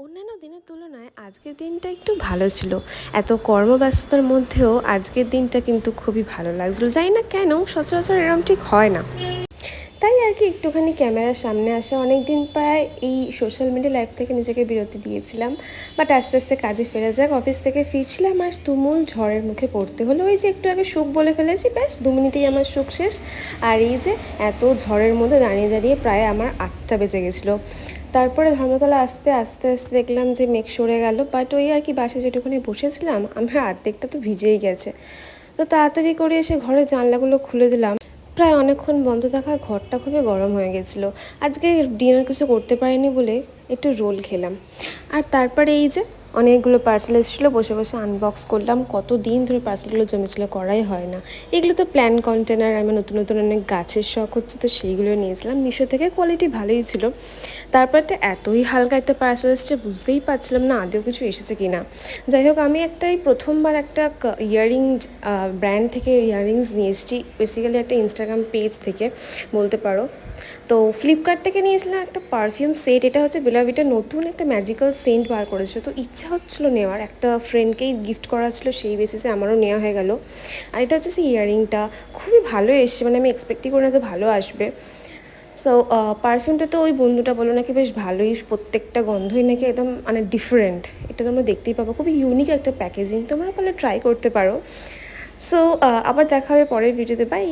অন্যান্য দিনের তুলনায় আজকের দিনটা একটু ভালো ছিল। এত কর্মব্যস্ততার মধ্যেও আজকের দিনটা কিন্তু খুবই ভালো লাগছিলো। জানি না কেন সচরাচর এরকম ঠিক হয় না। তাই আর কি একটুখানি ক্যামেরার সামনে আসা, অনেক দিন প্রায় এই সোশ্যাল মিডিয়া লাইফ থেকে নিজেকে বিরতি দিয়েছিলাম। বাট আস্তে আস্তে কাজে ফেরা যাক। অফিস থেকে ফিরছিলাম আর তুমুল ঝড়ের মুখে পড়তে হলো। ওই যে একটু আগে সুখ বলে ফেলেছি, ব্যাস 2 মিনিটেই আমার সুখ শেষ। আর এই যে এত ঝড়ের মধ্যে দাঁড়িয়ে দাঁড়িয়ে প্রায় আমার 8টা বেজে গেছিলো। তারপরে ধর্মতলা আস্তে আস্তে আস্তে দেখলাম যে মেঘ সরে গেল, বাট ওই আর কি বাসে যেটুকুনি বসেছিলাম আমার অর্ধেকটা তো ভিজেই গেছে। তো তাড়াতাড়ি করে এসে ঘরের জানলাগুলো খুলে দিলাম। প্রায় অনেকক্ষণ বন্ধ থাকা ঘরটা খুবই গরম হয়ে গেছিলো। আজকে ডিনার কিছু করতে পারিনি বলে একটু রোল খেলাম। আর তারপরে এই যে অনেকগুলো পার্সেল এসেছিলো, বসে বসে আনবক্স করলাম। কত দিন ধরে পার্সেলগুলো জমেছিলো, করাই হয় না। এগুলো তো প্ল্যান কন্টেনার, আমার নতুন নতুন অনেক গাছের শখ হচ্ছে, তো সেইগুলো নিয়েছিলাম মিশো থেকে। কোয়ালিটি ভালোই ছিল। তারপর তো এতই হালকা একটা পার্সেল এসেছে, বুঝতেই পারছিলাম না আদেও কিছু এসেছে কি না। যাই হোক, আমি একটাই প্রথমবার একটা ইয়াররিং ব্র্যান্ড থেকে ইয়াররিংস নিয়ে এসেছি, বেসিক্যালি একটা ইনস্টাগ্রাম পেজ থেকে বলতে পারো। তো ফ্লিপকার্ট থেকে নিয়েছিলাম একটা পারফিউম সেট। এটা হচ্ছে বেলা ভিটা নতুন একটা ম্যাজিক্যাল সেন্ট বার করেছে, তো ইচ্ছা হচ্ছিলো নেওয়ার, একটা ফ্রেন্ডকেই গিফট করা ছিল, সেই বেসিসে আমারও নেওয়া হয়ে গেল। আর এটা হচ্ছে সেই ইয়াররিংটা খুবই ভালো এসছে, মানে আমি এক্সপেক্টই করি না তো ভালো আসবে। সো পারফিউমটা তো ওই বন্ধুটা বললো নাকি বেশ ভালোই, প্রত্যেকটা গন্ধই নাকি একদম মানে ডিফারেন্ট। এটা তোমরা দেখতেই পাবো, খুবই ইউনিক একটা প্যাকেজিং, তোমরা পারলে ট্রাই করতে পারো। সো আবার দেখা হবে পরের ভিডিওতে, বাই।